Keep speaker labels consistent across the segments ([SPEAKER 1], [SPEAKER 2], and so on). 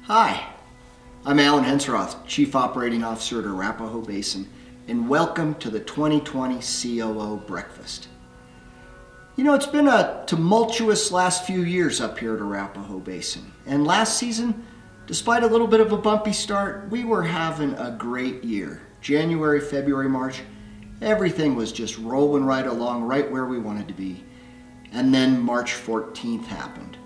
[SPEAKER 1] Hi, I'm Alan Hensroth, Chief Operating Officer at Arapahoe Basin, and welcome to the 2020 COO Breakfast. You know, it's been a tumultuous last few years up here at Arapahoe Basin, and last season, despite a little bit of a bumpy start, we were having a great year. January, February, March, everything was just rolling right along, right where we wanted to be. And then March 14th happened,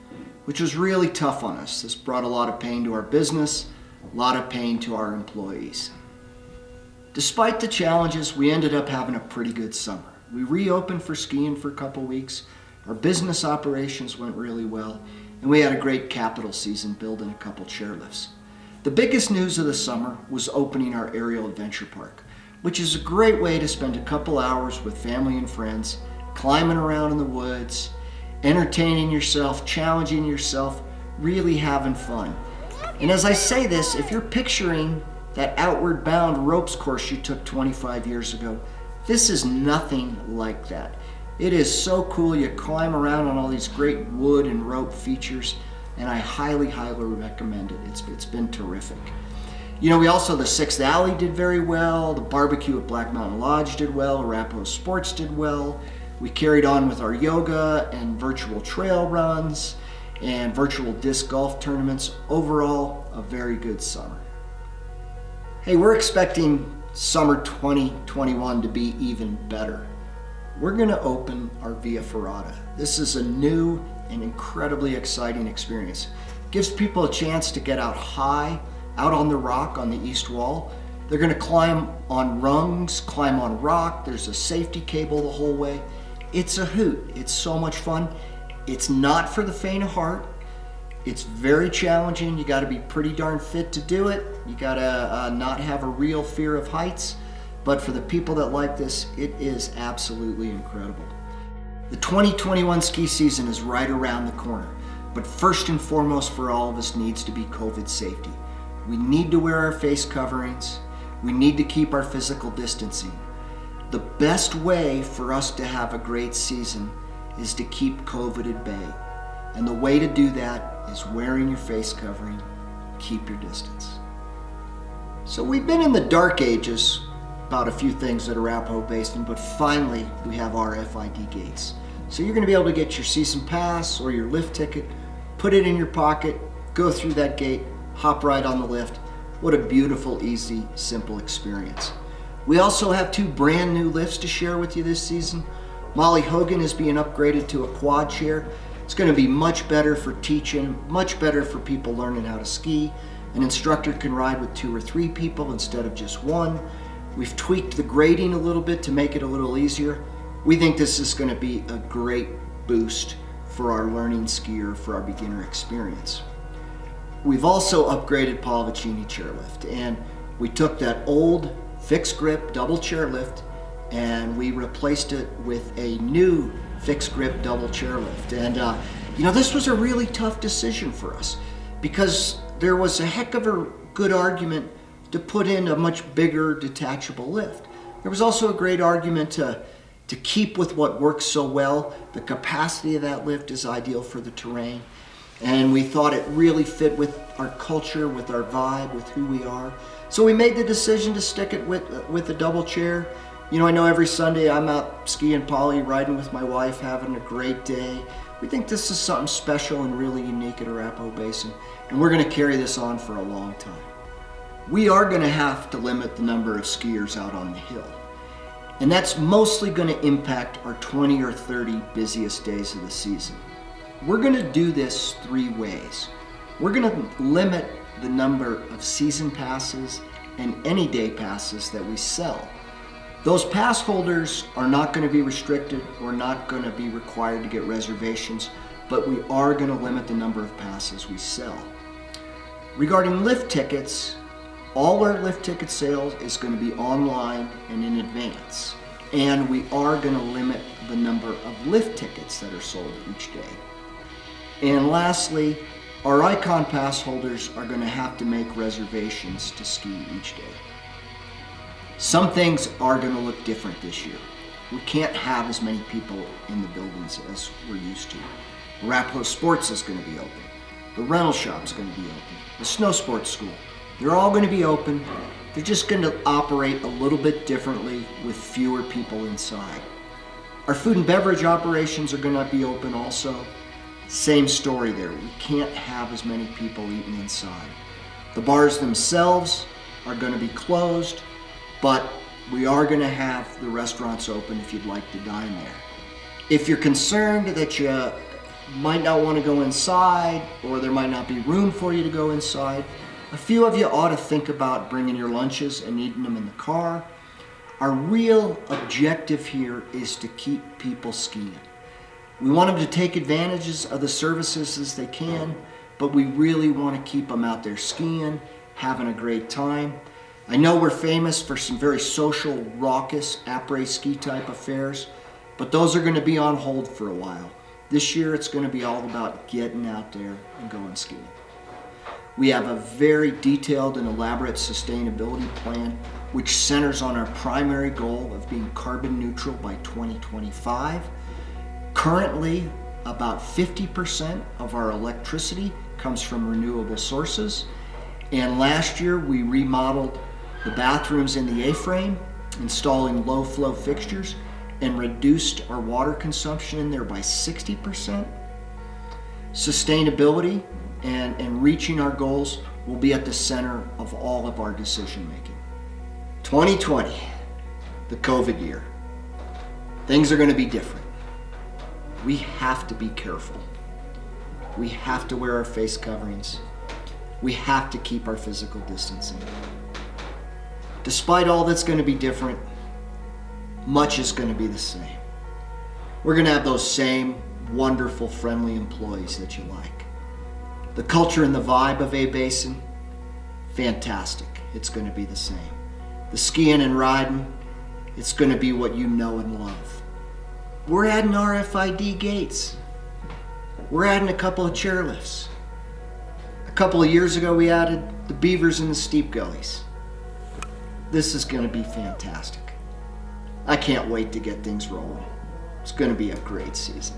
[SPEAKER 1] which was really tough on us. This brought a lot of pain to our business, a lot of pain to our employees. Despite the challenges, we ended up having a pretty good summer. We reopened for skiing for a couple weeks, our business operations went really well, and we had a great capital season building a couple chairlifts. The biggest news of the summer was opening our aerial adventure park, which is a great way to spend a couple hours with family and friends, climbing around in the woods, entertaining yourself, challenging yourself, really having fun. And as I say this, if you're picturing that outward bound ropes course you took 25 years ago, this is nothing like that. It is so cool. You climb around on all these great wood and rope features, and I highly recommend it. It's been terrific. You know, the Sixth Alley did very well, the barbecue at Black Mountain Lodge did well, Arapahoe Sports did well. We carried on with our yoga and virtual trail runs and virtual disc golf tournaments. Overall, a very good summer. Hey, we're expecting summer 2021 to be even better. We're going to open our Via Ferrata. This is a new and incredibly exciting experience. It gives people a chance to get out high, out on the rock on the east wall. They're going to climb on rungs, climb on rock. There's a safety cable the whole way. It's a hoot. It's so much fun. It's not for the faint of heart. It's very challenging. You got to be pretty darn fit to do it. You got to not have a real fear of heights. But for the people that like this, it is absolutely incredible. The 2021 ski season is right around the corner. But first and foremost for all of us needs to be COVID safety. We need to wear our face coverings. We need to keep our physical distancing. The best way for us to have a great season is to keep COVID at bay. And the way to do that is wearing your face covering, keep your distance. So we've been in the dark ages about a few things at Arapahoe Basin, but finally we have RFID gates. So you're gonna be able to get your season pass or your lift ticket, put it in your pocket, go through that gate, hop right on the lift. What a beautiful, easy, simple experience. We also have 2 brand new lifts to share with you this season. Molly Hogan is being upgraded to a quad chair. It's going to be much better for teaching, much better for people learning how to ski. An instructor can ride with 2 or 3 people instead of just 1. We've tweaked the grading a little bit to make it a little easier. We think this is going to be a great boost for our learning skier, for our beginner experience. We've also upgraded Paul Vicini chairlift, and we took that old fixed grip double chairlift and we replaced it with a new fixed grip double chairlift. And you know, this was a really tough decision for us because there was a heck of a good argument to put in a much bigger detachable lift. There was also a great argument to keep with what works so well. The capacity of that lift is ideal for the terrain. And we thought it really fit with our culture, with our vibe, with who we are. So we made the decision to stick it with a double chair. You know, I know every Sunday I'm out skiing poly, riding with my wife, having a great day. We think this is something special and really unique at Arapahoe Basin, and we're gonna carry this on for a long time. We are gonna have to limit the number of skiers out on the hill. And that's mostly gonna impact our 20 or 30 busiest days of the season. We're gonna do this 3 ways. We're gonna limit the number of season passes and any day passes that we sell. Those pass holders are not gonna be restricted. We're not gonna be required to get reservations, but we are gonna limit the number of passes we sell. Regarding lift tickets, all our lift ticket sales is gonna be online and in advance. And we are gonna limit the number of lift tickets that are sold each day. And lastly, our Icon Pass holders are going to have to make reservations to ski each day. Some things are going to look different this year. We can't have as many people in the buildings as we're used to. Arapahoe Sports is going to be open. The rental shop's going to be open. The snow sports school. They're all going to be open. They're just going to operate a little bit differently with fewer people inside. Our food and beverage operations are going to be open also. Same story there. We can't have as many people eating inside. The bars themselves are going to be closed, but we are going to have the restaurants open if you'd like to dine there. If you're concerned that you might not want to go inside or there might not be room for you to go inside, a few of you ought to think about bringing your lunches and eating them in the car. Our real objective here is to keep people skiing. We want them to take advantages of the services as they can, but we really want to keep them out there skiing, having a great time. I know we're famous for some very social, raucous, après-ski type affairs, but those are going to be on hold for a while. This year it's going to be all about getting out there and going skiing. We have a very detailed and elaborate sustainability plan which centers on our primary goal of being carbon neutral by 2025. Currently, about 50% of our electricity comes from renewable sources. And last year we remodeled the bathrooms in the A-frame, installing low flow fixtures, and reduced our water consumption in there by 60%. Sustainability and reaching our goals will be at the center of all of our decision making. 2020, the COVID year. Things are going to be different. We have to be careful. We have to wear our face coverings. We have to keep our physical distancing. Despite all that's going to be different, much is going to be the same. We're going to have those same wonderful, friendly employees that you like. The culture and the vibe of A-Basin, fantastic. It's going to be the same. The skiing and riding, it's going to be what you know and love. We're adding RFID gates. We're adding a couple of chairlifts. A couple of years ago, we added the beavers in the steep gullies. This is going to be fantastic. I can't wait to get things rolling. It's going to be a great season.